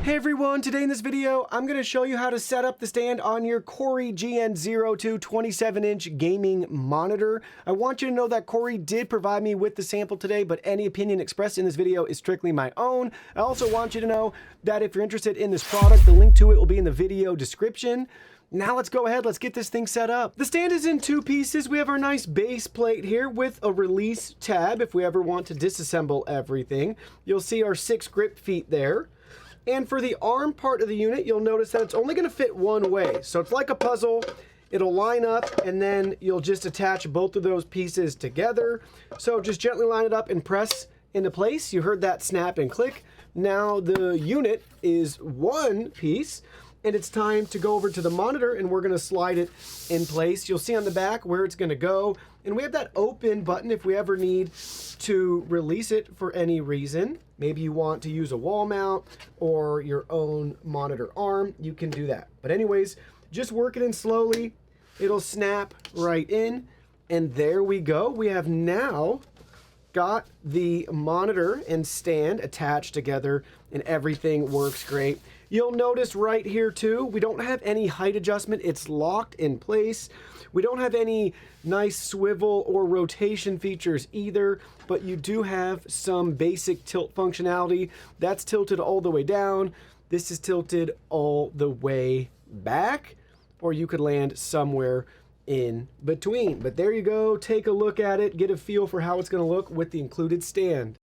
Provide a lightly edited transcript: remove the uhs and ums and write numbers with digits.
Hey everyone, today in this video, I'm going to show you how to set up the stand on your KOORUI GN02 27-inch gaming monitor. I want you to know that KOORUI did provide me with the sample today, but any opinion expressed in this video is strictly my own. I also want you to know that if you're interested in this product, the link to it will be in the video description. Now let's go ahead, let's get this thing set up. The stand is in two pieces. We have our nice base plate here with a release tab if we ever want to disassemble everything. You'll see our 6 grip feet there. And for the arm part of the unit, you'll notice that it's only going to fit one way. So it's like a puzzle. It'll line up, and then you'll just attach both of those pieces together. So just gently line it up and press into place. You heard that snap and click. Now the unit is one piece, and it's time to go over to the monitor, and we're going to slide it in place. You'll see on the back where it's going to go. And we have that open button if we ever need to release it for any reason. Maybe you want to use a wall mount or your own monitor arm, you can do that. But anyways, just work it in slowly. It'll snap right in. And there we go. We have now got the monitor and stand attached together and everything works great. You'll notice right here too, we don't have any height adjustment. It's locked in place. We don't have any nice swivel or rotation features either, but you do have some basic tilt functionality. That's tilted all the way down. This is tilted all the way back, or you could land somewhere in between. But there you go, take a look at it, get a feel for how it's going to look with the included stand.